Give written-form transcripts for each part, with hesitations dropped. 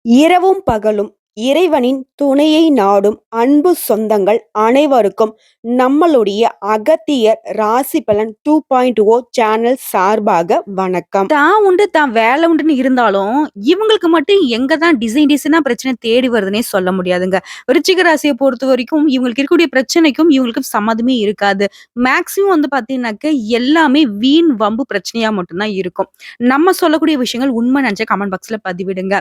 இரவும் பகலும் இறைவனின் துணையை நாடும் அன்பு சொந்தங்கள் அனைவருக்கும் நம்மளுடைய அகத்தியர் ராசி பலன் 2.0 சேனல் சார்பாக வணக்கம். தான் உண்டு, தான் வேலை உண்டுன்னு இருந்தாலும், இவங்களுக்கு மட்டும் எங்க தான் டிசைனா பிரச்சனை தேடி வருதுன்னே சொல்ல முடியாதுங்க. விருச்சிக ராசிய பொறுத்தவரைக்கும், இவங்களுக்கு இருக்கக்கூடிய பிரச்சனைக்கும், இவங்களுக்கும் சம்மந்தமே இருக்காது. மேக்ஸிமம் வந்து பார்த்தீங்கன்னாக்க, எல்லாமே வீண் வம்பு பிரச்சனையா மட்டும் தான் இருக்கும். நம்ம சொல்லக்கூடிய விஷயங்கள் உண்மை நெனச்சா கமெண்ட் பாக்ஸ்ல பதிவிடுங்க.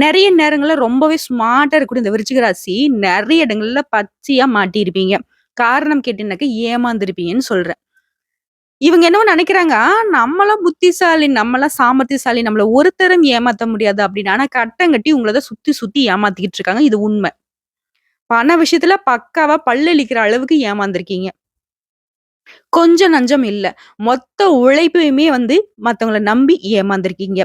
நெறைய நேரங்கள்ல ரொம்பவே ஸ்மார்ட்டா இருக்கக்கூடிய இந்த விருச்சிக ராசி, நெறைய இடங்கள்ல பச்சையா மாட்டியிருப்பீங்க. காரணம் கேட்டீங்கன்னாக்க, ஏமாந்திருப்பீங்கன்னு சொல்றேன். இவங்க என்னவோ நெனைக்கிறாங்க, நம்மலாம் புத்திசாலி, நம்மலாம் சாமர்த்தியசாலி, நம்மள ஒருத்தரும் ஏமாத்த முடியாது அப்படின்னு. ஆனா கட்டங்கட்டி உங்கள தான் சுத்தி, சுத்தி ஏமாத்திக்கிட்டு இருக்காங்க. இது உண்ம. பண விஷயத்துல பக்காவா பல்லழிக்கிற அளவுக்கு ஏமாந்துருக்கீங்க. கொஞ்சம் நஞ்சம் இல்ல. மொத்த உழைப்பையுமே வந்து மத்தவங்கள நம்பி ஏமாந்துருக்கீங்க.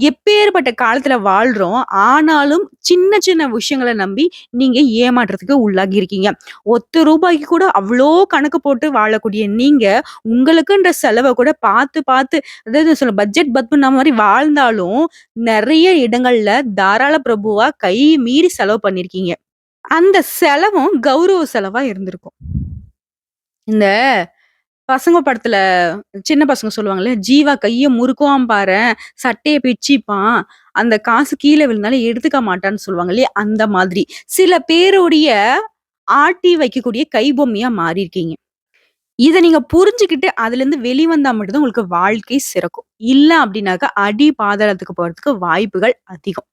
எப்பேர்ப்பட்ட காலத்துல வாழ்றோம். ஆனாலும் சின்ன சின்ன விஷயங்கள நம்பி நீங்க ஏமாற்றத்துக்கு உள்ளாகியிருக்கீங்க. ரூ. 1க்கு கூட அவ்ளோ கணக்கு போட்டு வாழக்கூடிய நீங்க, உங்களுக்குன்ற செலவ கூட பார்த்து பார்த்து அதாவது சொல்ல பட்ஜெட் பத்மனா மாரி வாழ்ந்தாலும், நெறைய இடங்கள்ல தாராள பிரபுவா கை மீறி செலவு பண்ணியிருக்கீங்க. அந்த செலவும் கௌரவ செலவா இருந்திருக்கும். இந்த பசங்க படத்துல சின்ன பசங்க சொல்லுவாங்கல்ல, "ஜீவா கைய முறுக்குவான் பாரேன், சட்டைய பிச்சுப்பான். அந்த காசு கீழ விழுந்தாலும் எடுத்துக்க மாட்டான்னு" சொல்லுவாங்க இல்லையா? அந்த மாதிரி. சில பேருடைய ஆட்டி வைக்கக்கூடிய கைபொம்மையா மாறியிருக்கீங்க. இத நீங்க புரிஞ்சுகிட்டு அதுலருந்து வெளிவந்தா மட்டும் தான் உங்களுக்கு வாழ்க்கை சிறக்கும். இல்ல அப்டின்னாக்கா, அடி பாதாளத்துக்கு போறதுக்கு வாய்ப்புகள் அதிகம்.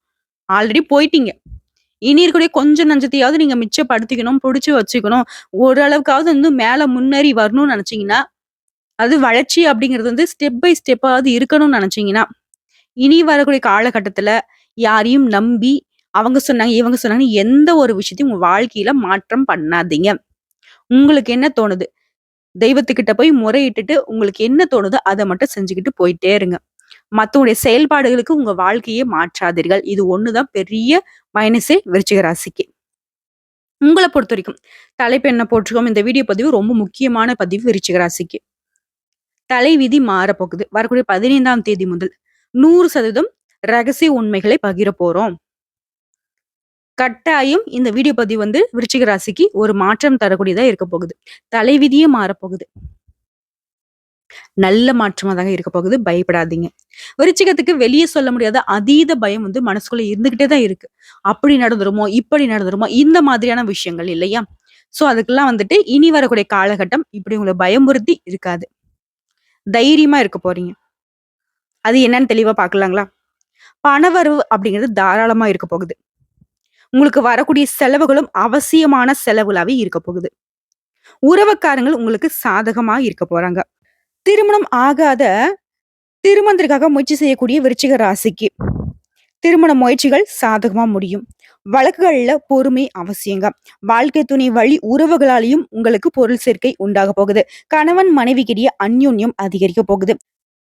ஆல்ரெடி போயிட்டீங்க. இனி இருக்கக்கூடிய கொஞ்சம் நஞ்சத்தையாவது நீங்க மிச்சப்படுத்திக்கணும், புடிச்சு வச்சுக்கணும். ஓரளவுக்காவது வந்து மேல முன்னேறி வரணும்னு நெனச்சீங்கன்னா அது வளர்ச்சி அப்படிங்கிறது வந்து ஸ்டெப் பை ஸ்டெப்பாவது இருக்கணும்னு நினைச்சீங்கன்னா, இனி வரக்கூடிய காலகட்டத்துல யாரையும் நம்பி, அவங்க சொன்னாங்க, இவங்க சொன்னாங்கன்னு எந்த ஒரு விஷயத்தையும் உங்க வாழ்க்கையில மாற்றம் பண்ணாதீங்க. உங்களுக்கு என்ன தோணுது? தெய்வத்துக்கிட்ட போய் முறையிட்டுட்டு, உங்களுக்கு என்ன தோணுதோ அத மட்டும் செஞ்சுக்கிட்டு போயிட்டே இருங்க. மத்தவங்களுடைய செயல்பாடுகளுக்கு உங்க வாழ்க்கையே மாற்றாதீர்கள். இது ஒண்ணு தான் பெரிய மைனஸே விருச்சிக ராசிக்கு. உங்கள பொறுத்தவரைக்கும், தலைப்பு என்ன போட்டிருக்கோம்? இந்த வீடியோ பதிவு ரொம்ப முக்கியமான பதிவு விருச்சிக ராசிக்கு. தலைவிதி மாறப்போகுது. வரக்கூடிய 15ஆம் தேதி முதல் 100% ரகசிய உண்மைகளை பகிர போறோம். கட்டாயம் இந்த வீடியோ பதிவு வந்து விருச்சிக ராசிக்கு ஒரு மாற்றம் தரக்கூடியதா இருக்க போகுது. தலைவிதியே மாறப்போகுது. நல்ல மாற்றமா தாங்க இருக்க போகுது. பயப்படாதீங்க. விருச்சிகத்துக்கு வெளிய சொல்ல முடியாத அதீத பயம் வந்து மனசுக்குள்ள இருந்துகிட்டே தான் இருக்கு. அப்படி நடந்துருமோ, இப்படி நடந்துருமோ, இந்த மாதிரியான விஷயங்கள் இல்லையா? சோ அதுக்கெல்லாம் வந்துட்டு இனி வரக்கூடிய காலகட்டம் இப்படி உங்கள பயமுறுத்தி இருக்காது. தைரியமா இருக்க போறீங்க. அது என்னன்னு தெளிவா பார்க்கலாங்களா? பணவரவு அப்படிங்கிறது தாராளமா இருக்க போகுது. உங்களுக்கு வரக்கூடிய செலவுகளும் அவசியமான செலவுகளாவே இருக்க போகுது. உறவுக்காரங்கள் உங்களுக்கு சாதகமா இருக்க போறாங்க. திருமணம் ஆகாத திருமணத்திற்காக முயற்சி செய்யக்கூடிய விருச்சிக ராசிக்கு திருமண முயற்சிகள் சாதகமா முடியும். வழக்குகள்ல பொறுமை அவசியங்க. வாழ்க்கை துணை வழி உறவுகளாலையும் உங்களுக்கு பொருள் சேர்க்கை உண்டாக போகுது. கணவன் மனைவிக்கிடையே அந்யோன்யம் அதிகரிக்க போகுது.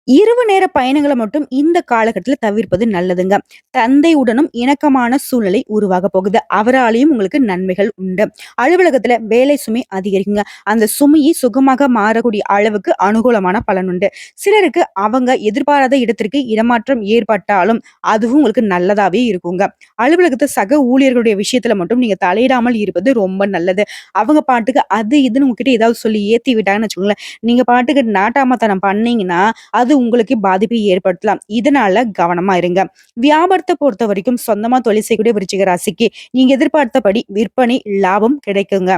இரவு நேர பயணங்கள மட்டும் இந்த காலகட்டத்துல தவிர்ப்பது நல்லதுங்க. தந்தையுடனும் இணக்கமான சூழ்நிலை உருவாக போகுது. அவராலேயும் உங்களுக்கு நன்மைகள் உண்டு. அலுவலகத்துல வேலை சுமை அதிகரிக்குங்க. அந்த சுமையை சுகமாக மாறக்கூடிய அளவுக்கு அனுகூலமான பலன் உண்டு. சிலருக்கு அவங்க எதிர்பாராத இடத்திற்கு இடமாற்றம் ஏற்பட்டாலும் அதுவும் உங்களுக்கு நல்லதாவே இருக்குங்க. அலுவலகத்த சக ஊழியர்களுடைய விஷயத்துல மட்டும் நீங்க தலையிடாமல் இருப்பது ரொம்ப நல்லது. அவங்க பாட்டுக்கு அது இதுன்னு உங்ககிட்ட ஏதாவது சொல்லி ஏத்தி விட்டாங்கன்னு வச்சுக்கோங்களேன், நீங்க பாட்டுக்கு நாட்டாமத்தனம் பண்ணீங்கன்னா அது உங்களுக்கு பாதிப்பை ஏற்படுத்தலாம். இதனால கவனமா இருங்க. வியாபாரத்த பொறுத்தவரைக்கும் சொந்தமா தொழில் செய்யக்கூடிய விருச்சிக ராசிக்கு நீங்க எதிர்பார்த்தபடி விற்பனை, லாபம் கிடைக்குங்க.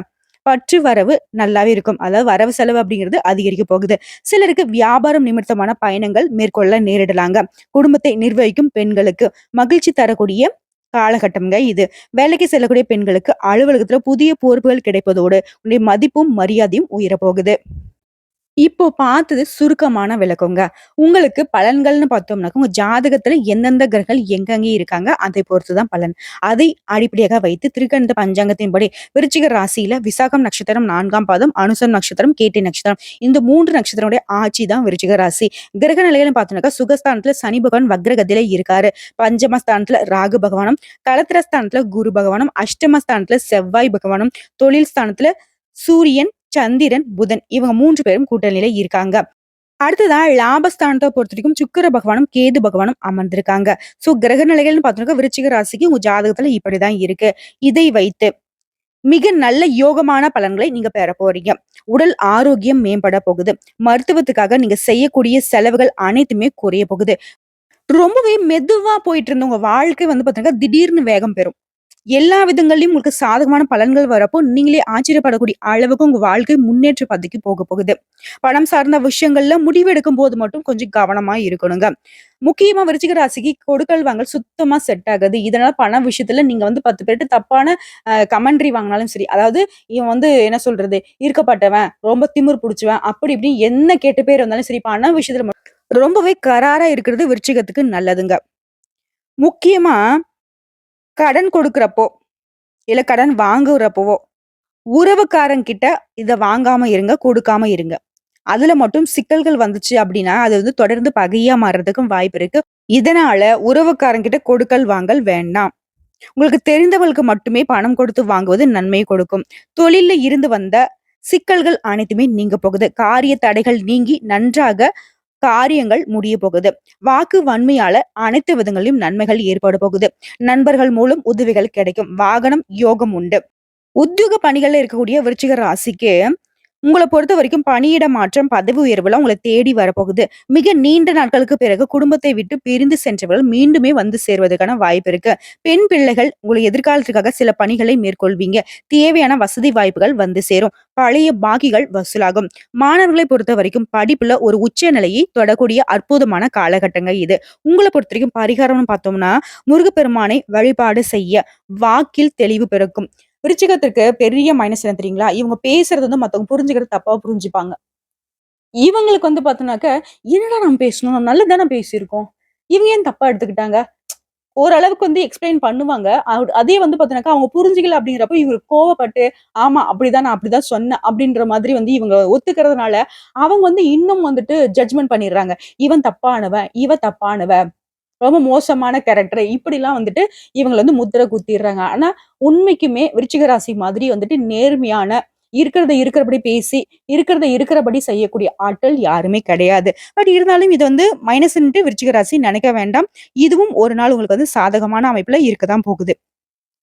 பற்று வரவு நல்லாவே இருக்கும். அதாவது வரவு செலவு அப்படிங்கிறது அதிகரிக்க போகுது. சிலருக்கு வியாபாரம் நிமித்தமான பயணங்கள் மேற்கொள்ள நேரிடலாங்க. குடும்பத்தை நிர்வகிக்கும் பெண்களுக்கு மகிழ்ச்சி தரக்கூடிய காலகட்டம்ங்க இது. வேலைக்கு செல்லக்கூடிய பெண்களுக்கு அலுவலகத்துல புதிய பொறுப்புகள் கிடைப்பதோடு உங்களுடைய மதிப்பும் மரியாதையும் உயரப்போகுது. இப்போ பார்த்தது சுருக்கமான விளக்கங்க. உங்களுக்கு பலன்கள்னு பார்த்தோம்னாக்க, உங்க ஜாதகத்துல எந்தெந்த கிரகங்கள் எங்கெங்க இருக்காங்க, அதை பொறுத்து தான் பலன். அதை அடிப்படையாக வைத்து திருக்கணித பஞ்சாங்கத்தின்படி விருச்சிக ராசியில விசாகம் நட்சத்திரம் 4ஆம் பாதம், அனுசம் நட்சத்திரம், கேட்டை நட்சத்திரம் இந்த 3 நட்சத்திரமுடைய ஆட்சி தான் விருச்சிக ராசி. கிரக நிலைகள்னு பார்த்தோம்னாக்கா, சுகஸ்தானத்துல சனி பகவான் வக்ரகதியில இருக்காரு. பஞ்சமஸ்தானத்துல ராகு பகவானும், களத்திரஸ்தானத்துல குரு பகவானும், அஷ்டமஸ்தானத்துல செவ்வாய் பகவானும், தொழில் ஸ்தானத்துல சூரியன், சந்திரன், புதன் இவங்க 3 பேரும் கூட்டணியில இருக்காங்க. அடுத்ததா லாபஸ்தானத்த பொறுத்தவரைக்கும் சுக்கிர பகவானும், கேது பகவானும் அமர்ந்திருக்காங்க. சோ கிரக நிலைகள்னு பார்த்தோம்னா விருச்சிக ராசிக்கு உங்க ஜாதகத்துல இப்படிதான் இருக்கு. இதை வைத்து மிக நல்ல யோகமான பலன்களை நீங்க பெற போறீங்க. உடல் ஆரோக்கியம் மேம்பட போகுது. மருத்துவத்துக்காக நீங்க செய்யக்கூடிய செலவுகள் அனைத்துமே குறைய போகுது. ரொம்பவே மெதுவா போயிட்டு இருந்த உங்க வாழ்க்கை வந்து பார்த்தீங்கன்னா, திடீர்னு வேகம் பெறும். எல்லா விதங்கள்லயும் உங்களுக்கு சாதகமான பலன்கள் வரப்போ, நீங்களே ஆச்சரியப்படக்கூடிய அளவுக்கு உங்க வாழ்க்கை முன்னேற்ற பாதைக்கு போக போகுது. பணம் சார்ந்த விஷயங்கள்ல முடிவெடுக்கும்போது மட்டும் கொஞ்சம் கவனமா இருக்கணுங்க. முக்கியமா விருச்சிக ராசிக்கு கொடுக்கல் வாங்கல் சுத்தமா செட் ஆகாது. இதனால பண விஷயத்துல நீங்க வந்து 10 பேர்ட்ட தப்பான கமெண்ட்ரி வாங்குனாலும் சரி, அதாவது இவன் வந்து என்ன சொல்றது, ஈர்க்கப்பட்டவன், ரொம்ப திமிரு புடிச்சவன், அப்படி இப்படின்னு என்ன கெட்ட பேர் வந்தாலும் சரி, பண விஷயத்துல ரொம்பவே கராரா இருக்கிறது விருச்சிகத்துக்கு நல்லதுங்க. முக்கியமா கடன் கொடுக்கிறப்போ, இல்ல கடன் வாங்குறப்பவோ, உறவுக்காரங்கிட்ட இத வாங்காம இருங்க, கொடுக்காம இருங்க. அதுல மட்டும் சிக்கல்கள் வந்துச்சு அப்படின்னா, அது வந்து தொடர்ந்து பகையா மாறுறதுக்கும் வாய்ப்பு இருக்கு. இதனால உறவுக்காரங்கிட்ட கொடுக்கல் வாங்கல் வேண்டாம். உங்களுக்கு தெரிந்தவங்களுக்கு மட்டுமே பணம் கொடுத்து வாங்குவது நன்மை கொடுக்கும். தொழில்ல இருந்து வந்த சிக்கல்கள் அனைத்துமே நீங்க போகுது. காரிய தடைகள் நீங்கி நன்றாக காரியங்கள் முடிய போகுது. வாக்கு வன்மையால அனைத்து விதங்களிலும் நன்மைகள் ஏற்பட போகுது. நண்பர்கள் மூலம் உதவிகள் கிடைக்கும். வாகனம் யோகம் உண்டு. உத்தியோக பணிகள்ல இருக்கக்கூடிய விருச்சிக ராசிக்கு உங்கள பொறுத்தவரைக்கும் பணியிட மாற்றம், பதவி உயர்வுலாம் உங்கள தேடி வரப்போகுது. மிக நீண்ட நாட்களுக்கு பிறகு குடும்பத்தை விட்டு பிரிந்து சென்றவர்கள் மீண்டுமே வந்து சேர்வதற்கான வாய்ப்பு இருக்கு. பெண் பிள்ளைகள் உங்களை எதிர்காலத்துக்காக சில பணிகளை மேற்கொள்வீங்க. தேவையான வசதி வாய்ப்புகள் வந்து சேரும். பழைய பாக்கிகள் வசூலாகும். மாணவர்களை பொறுத்தவரைக்கும் படிப்புல ஒரு உச்ச நிலையை தொடக்கூடிய அற்புதமான காலகட்டங்க இது. உங்கள பொறுத்தவரைக்கும் பரிகாரம்னு பார்த்தோம்னா, முருகப்பெருமானை வழிபாடு செய்ய வாக்கில் தெளிவு பிறக்கும். விருச்சிகத்திற்கு பெரிய மைனஸ் என்ன தெரியுங்களா? இவங்க பேசுறது வந்து மத்தவங்க புரிஞ்சுக்கிறது தப்பா புரிஞ்சுப்பாங்க. இவங்களுக்கு வந்து பார்த்தோம்னாக்க, "என்னடா நம்ம பேசினோம்? நம்ம நல்லது தானே பேசியிருக்கோம். இவங்க ஏன் தப்பா எடுத்துக்கிட்டாங்க?" ஓரளவுக்கு வந்து எக்ஸ்பிளைன் பண்ணுவாங்க. அதே வந்து பார்த்தீங்கன்னாக்கா, அவங்க புரிஞ்சுக்கல அப்படிங்கிறப்போ இவங்களுக்கு கோவப்பட்டு, "ஆமா அப்படிதான் நான் அப்படிதான் சொன்னேன்." அப்படின்ற மாதிரி வந்து இவங்க ஒத்துக்கிறதுனால, அவங்க வந்து இன்னும் வந்துட்டு ஜட்ஜ்மென்ட் பண்ணிடுறாங்க. "இவன் தப்பானவன், இவ தப்பானவ." ரொம்ப மோசமான கேரக்டர். இப்படிலாம் வந்துட்டு இவங்கள வந்து முத்திர குத்திர்றாங்க. ஆனா, உண்மைக்குமே விருச்சிக ராசி மாதிரி வந்துட்டு நேர்மையான, இருக்கிறத இருக்கிறபடி பேசி, இருக்கிறத இருக்கிறபடி செய்யக்கூடிய ஆட்கள் யாருமே கிடையாது. பட் இருந்தாலும் இது வந்து மைனஸ்ன்ட்டு விருச்சிக ராசி நெனைக்க வேண்டாம். இதுவும் ஒரு நாள் உங்களுக்கு வந்து சாதகமான அமைப்புல இருக்க தான் போகுது.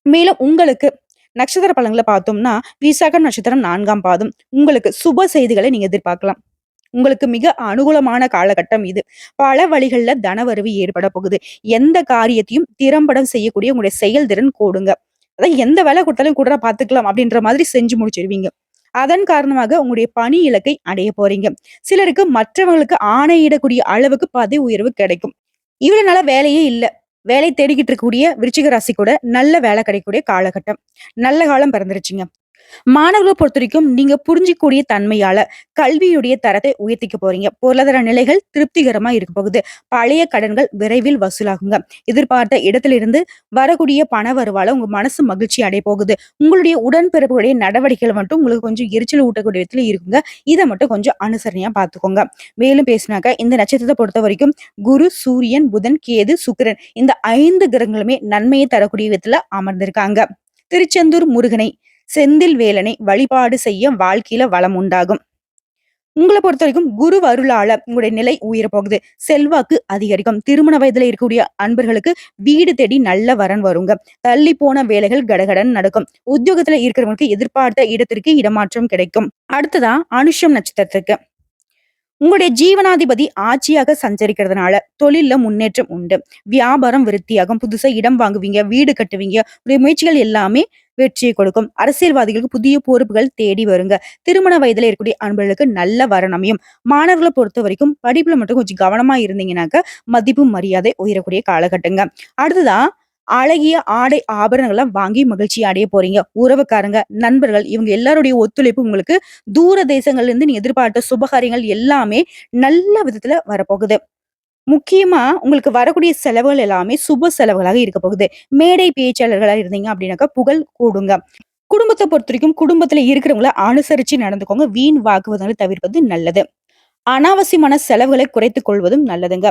மேலும் உங்களுக்கு நட்சத்திர பலன்கள பார்த்தோம்னா, விசாகம் நட்சத்திரம் 4ஆம் பாதம். உங்களுக்கு சுப செய்திகளை நீங்க எதிர்பார்க்கலாம். உங்களுக்கு மிக அனுகூலமான காலகட்டம் இது. பல வழிகள்ல தனவரவு ஏற்பட போகுது. எந்த காரியத்தையும் திறம்பட செய்யக்கூடிய உங்களுடைய செயல்திறன் கூடுங்க. அதாவது எந்த வேலை குடுத்தாலும் குடுறா பார்த்துக்கலாம் அப்படின்ற மாதிரி செஞ்சு முடிச்சிருவீங்க. அதன் காரணமாக உங்களுடைய பணி இலக்கை அடைய போறீங்க. சிலருக்கு மற்றவங்களுக்கு ஆணையிடக்கூடிய அளவுக்கு பதவி உயர்வு கிடைக்கும். இவ்வளவு நாளா வேலையே இல்ல. வேலை தேடிக்கிட்டு இருக்கக்கூடிய விருச்சிக ராசி கூட நல்ல வேலை கிடைக்கக்கூடிய காலகட்டம். நல்ல காலம் பிறந்துருச்சுங்க. மாணவர்கள பொறுத்தவரைக்கும் நீங்க புரிஞ்சிக்கக்கூடிய தன்மையால கல்வியுடைய தரத்தை உயர்த்திக்க போறீங்க. பொருளாதார நிலைகள் திருப்திகரமா இருக்க போகுது. பழைய கடன்கள் விரைவில் வசூலாகுங்க. எதிர்பார்த்த இடத்திலிருந்து வரக்கூடிய பண வரவால உங்க மனசு மகிழ்ச்சி அடைய போகுது. உங்களுடைய உடன்பிறப்புடைய நடவடிக்கைகள் மட்டும் உங்களுக்கு கொஞ்சம் எரிச்சல் ஊட்டக்கூடிய விதத்துல இருக்குங்க. இத மட்டும் கொஞ்சம் அனுசரணையா பார்த்துக்கோங்க. மேலும் பேசினாக்க இந்த நட்சத்திரத்தை பொறுத்த வரைக்கும் குரு, சூரியன், புதன், கேது, சுக்கிரன் இந்த 5 கிரகங்களுமே நன்மையை தரக்கூடிய விதத்துல அமர்ந்திருக்காங்க. திருச்செந்தூர் முருகனை செந்தில் வேலனை வழிபாடு செய்ய வாழ்க்கையில வளம் உண்டாகும். உங்கள பொறுத்தவரைக்கும் குரு அருளால உங்களுடைய நிலை உயர போகுது. செல்வாக்கு அதிகரிக்கும். திருமண வயதுல இருக்கக்கூடிய அன்பர்களுக்கு வீடு தேடி நல்ல வரன் வருங்க. தள்ளி போன வேலைகள் கடகடன் நடக்கும். உத்தியோகத்துல இருக்கிறவங்களுக்கு எதிர்பார்த்த இடத்திற்கு இடமாற்றம் கிடைக்கும். அடுத்ததா அனுஷம் நட்சத்திரத்துக்கு உங்களுடைய ஜீவனாதிபதி ஆட்சியாக சஞ்சரிக்கிறதுனால தொழில்ல முன்னேற்றம் உண்டு. வியாபாரம் விருத்தியாகும். புதுசா இடம் வாங்குவீங்க, வீடு கட்டுவீங்க. உங்களுடைய முயற்சிகள் எல்லாமே வெற்றியை கொடுக்கும். அரசியல்வாதிகளுக்கு புதிய பொறுப்புகள் தேடி வருங்க. திருமண வயதுல இருக்கக்கூடிய அன்பர்களுக்கு நல்ல வரன் அமையும். மாணவர்களை பொறுத்த வரைக்கும் படிப்புல மட்டும் கொஞ்சம் கவனமா இருந்தீங்கன்னாக்க மதிப்பு மரியாதை உயரக்கூடிய காலகட்டங்க. அடுத்ததா அழகிய ஆடை ஆபரணங்கள்லாம் வாங்கி மகிழ்ச்சி அடைய போறீங்க. உறவுக்காரங்க, நண்பர்கள் இவங்க எல்லாருடைய ஒத்துழைப்பு உங்களுக்கு தூர தேசங்கள்ல இருந்து நீங்க எதிர்பார்த்த சுபகாரியங்கள் எல்லாமே நல்ல விதத்துல வரப்போகுது. முக்கியமா உங்களுக்கு வரக்கூடிய செலவுகள் எல்லாமே சுப செலவுகளாக இருக்க போகுது. மேடை பேச்சாளர்களா இருந்தீங்க அப்படின்னாக்கா புகழ் கூடுங்க. குடும்பத்தை பொறுத்தவரைக்கும் குடும்பத்துல இருக்கிறவங்கள அனுசரிச்சு நடந்துக்கோங்க. வீண் வாக்குவாதங்களை தவிர்ப்பது நல்லது. அனாவசியமான செலவுகளை குறைத்துக் கொள்வதும் நல்லதுங்க.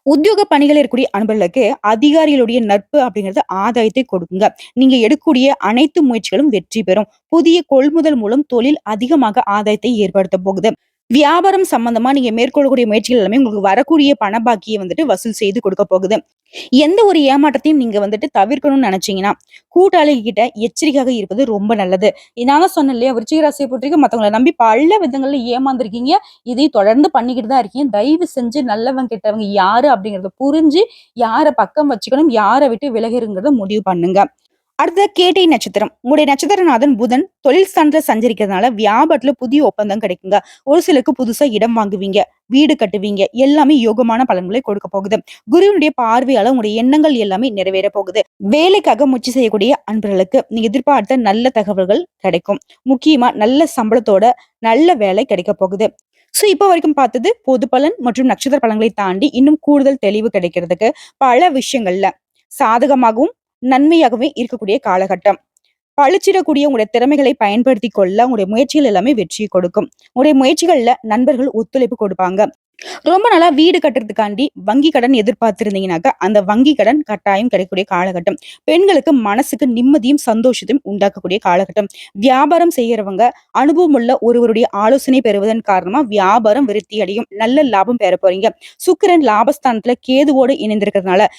உத்தியோக பணிகள் இருக்கக்கூடிய அன்பர்களுக்கு அதிகாரிகளுடைய நட்பு அப்படிங்கிறது ஆதாயத்தை கொடுக்குங்க. நீங்க எடுக்கக்கூடிய அனைத்து முயற்சிகளும் வெற்றி பெறும். புதிய கொள்முதல் மூலம் தொழில் அதிகமாக ஆதாயத்தை ஏற்படுத்த போகுது. வியாபாரம் சம்பந்தமா நீங்க மேற்கொள்ளக்கூடிய முயற்சிகள் எல்லாமே உங்களுக்கு வரக்கூடிய பண பாக்கிய வசூல் செய்து கொடுக்க போகுது. எந்த ஒரு ஏமாற்றத்தையும் நீங்க தவிர்க்கணும்னு நினைச்சீங்கன்னா, கூட்டாளிகள் கிட்ட எச்சரிக்கையாக இருப்பது ரொம்ப நல்லது. நான் தான் சொன்னேன் இல்லையா, விருச்சிக ராசிய பொறுத்தவரைக்கும் மத்தவங்கள நம்பி பல விதங்கள்ல ஏமாந்துருக்கீங்க. இதை தொடர்ந்து பண்ணிக்கிட்டு தான் இருக்கீங்க. தயவு செஞ்சு நல்லவங்க, கெட்டவங்க யாரு அப்படிங்கிறத புரிஞ்சு, யார பக்கம் வச்சுக்கணும், யார விட்டு விலகிருங்கிறத முடிவு பண்ணுங்க. அடுத்தது கேட்டை நட்சத்திரம். உங்களுடைய நட்சத்திரநாதன் புதன் தொழில் ஸ்தானத்துல சஞ்சரிக்கிறதுனால வியாபாரத்துல புதிய ஒப்பந்தம் கிடைக்குங்க. ஒரு சிலருக்கு புதுசா இடம் வாங்குவீங்க, வீடு கட்டுவீங்க. எல்லாமே யோகமான பலன்களை கொடுக்க போகுது. குருவினுடைய பார்வையால உங்களுடைய எண்ணங்கள் எல்லாமே நிறைவேற போகுது. வேலைக்காக முயற்சி செய்யக்கூடிய அன்பர்களுக்கு நீங்க எதிர்பார்த்த நல்ல தகவல்கள் கிடைக்கும். முக்கியமா நல்ல சம்பளத்தோட நல்ல வேலை கிடைக்க போகுது. இப்ப வரைக்கும் பார்த்தது பொது பலன் மற்றும் நட்சத்திர பலன்களை தாண்டி இன்னும் கூடுதல் தெளிவு கிடைக்கிறதுக்கு பல விஷயங்கள்ல சாதகமாகவும் நன்மையாகவே இருக்கக்கூடிய காலகட்டம். பளிச்சிடக்கூடிய உங்களுடைய திறமைகளை பயன்படுத்தி கொள்ள உங்களுடைய முயற்சிகள் எல்லாமே வெற்றி கொடுக்கும். உங்களுடைய முயற்சிகள்ல நண்பர்கள் ஒத்துழைப்பு கொடுப்பாங்க. ரொம்ப நாளா வீடு கட்டுறதுக்காண்டி வங்கி கடன் எதிர்பார்த்திருந்தீங்கன்னாக்கா அந்த வங்கி கடன் கட்டாயம் கிடைக்கக்கூடிய காலகட்டம். பெண்களுக்கு மனசுக்கு நிம்மதியும் சந்தோஷத்தையும் உண்டாக்கக்கூடிய காலகட்டம். வியாபாரம் செய்யறவங்க அனுபவம் உள்ள ஒருவருடைய ஆலோசனை பெறுவதன் காரணமா வியாபாரம் விருத்தி அடையும். நல்ல லாபம் பெற போறீங்க. சுக்கிரன் லாபஸ்தானத்துல கேதுவோடு இணைந்திருக்கிறதுனால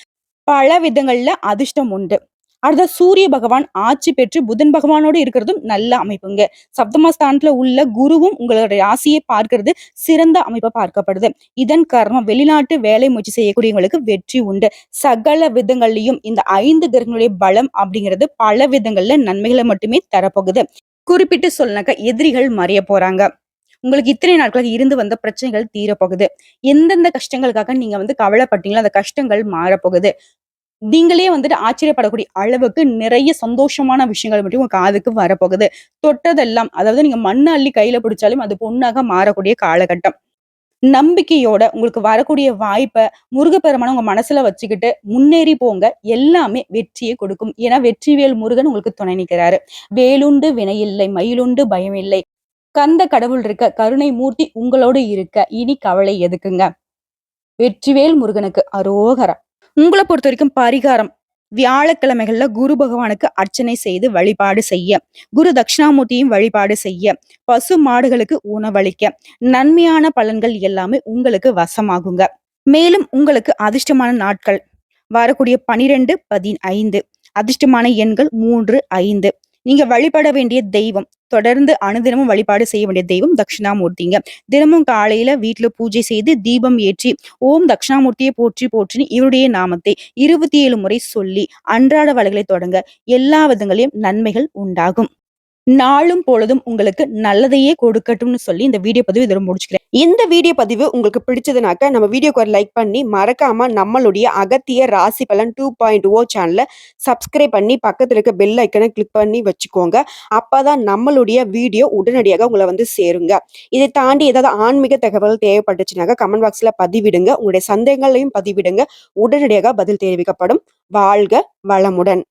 பல விதங்கள்ல அதிர்ஷ்டம் உண்டு. அடுத்த சூரிய பகவான் ஆட்சி பெற்று புதன் பகவானோடு இருக்கிறதும் நல்ல அமைப்புங்க. சப்தமஸ்தானத்துல உள்ள குருவும் உங்களுடைய ராசியை பார்க்கிறது சிறந்த அமைப்பா பார்க்கப்படுது. இதன் காரணமா வெளிநாட்டு வேலை முயற்சி செய்யக்கூடியவங்களுக்கு வெற்றி உண்டு. சகல விதங்கள்லயும் இந்த 5 கிரகங்களுடைய பலம் அப்படிங்கிறது பல விதங்கள்ல நன்மைகளை மட்டுமே தரப்போகுது. குறிப்பிட்டு சொல்லனாக்க எதிரிகள் மறைய போறாங்க. உங்களுக்கு இத்தனை நாட்களாக இருந்து வந்த பிரச்சனைகள் தீரப்போகுது. எந்தெந்த கஷ்டங்களுக்காக நீங்க கவலைப்பட்டீங்களோ அந்த கஷ்டங்கள் மாறப்போகுது. நீங்களே ஆச்சரியப்படக்கூடிய அளவுக்கு நிறைய சந்தோஷமான விஷயங்கள் மட்டும் உங்க காதுக்கு வரப்போகுது. தொட்டதெல்லாம் அதாவது நீங்க மண்ண அள்ளி கையில பிடிச்சாலும் அது பொன்னாக மாறக்கூடிய காலகட்டம். நம்பிக்கையோட உங்களுக்கு வரக்கூடிய வாய்ப்ப முருகப்பெருமான உங்க மனசுல வச்சுக்கிட்டு முன்னேறி போங்க. எல்லாமே வெற்றியை கொடுக்கும். ஏன்னா வெற்றிவேல் முருகன் உங்களுக்கு துணை நிற்கிறாரு. வேலுண்டு வினையில்லை, மயிலுண்டு பயமில்லை. கந்த கடவுள் இருக்க, கருணை மூர்த்தி உங்களோடு இருக்க, இனி கவலை எதுக்குங்க? வெற்றிவேல் முருகனுக்கு அரோகரா. உங்களை பொறுத்த வரைக்கும் பரிகாரம் வியாழக்கிழமைகள்ல குரு பகவானுக்கு அர்ச்சனை செய்து வழிபாடு செய்ய, குரு தட்சிணாமூர்த்தியும் வழிபாடு செய்ய, பசு மாடுகளுக்கு உணவளிக்க, நன்மையான பலன்கள் எல்லாமே உங்களுக்கு வசமாகுங்க. மேலும் உங்களுக்கு அதிர்ஷ்டமான நாட்கள் வரக்கூடிய 12, 15. அதிர்ஷ்டமான எண்கள் 3, 5. நீங்க வழிபட வேண்டிய தெய்வம், தொடர்ந்து அனுதினமும் வழிபாடு செய்ய வேண்டிய தெய்வம் தட்சிணாமூர்த்திங்க. தினமும் காலையில வீட்டுல பூஜை செய்து தீபம் ஏற்றி ஓம் தட்சிணாமூர்த்தியை போற்றி போற்றி இவருடைய நாமத்தை 27 முறை சொல்லி அன்றாட வேலைகளை தொடங்க. எல்லா விதங்களையும் நன்மைகள் உண்டாகும். நாளும் பொழுதும் உங்களுக்கு நல்லதையே கொடுக்கட்டும்னு சொல்லி இந்த வீடியோ பதிவு இதோட முடிச்சுக்கிறேன். இந்த வீடியோ பதிவு உங்களுக்கு பிடிச்சதுனாக்க நம்ம வீடியோக்கு ஒரு லைக் பண்ணி மறக்காம நம்மளுடைய அகத்திய ராசி பலன் 2.0 சேனலை சப்ஸ்கிரைப் பண்ணி பக்கத்துல இருக்க பெல் ஐக்கனை கிளிக் பண்ணி வச்சுக்கோங்க. அப்பதான் நம்மளுடைய வீடியோ உடனடியாக உங்களை சேருங்க. இதை தாண்டி ஏதாவது ஆன்மீக தகவல் தேவைப்பட்டுச்சுனாக்க கமெண்ட் பாக்ஸ்ல பதிவிடுங்க. உங்களுடைய சந்தேகங்களையும் பதிவிடுங்க. உடனடியாக பதில் தெரிவிக்கப்படும். வாழ்க வளமுடன்.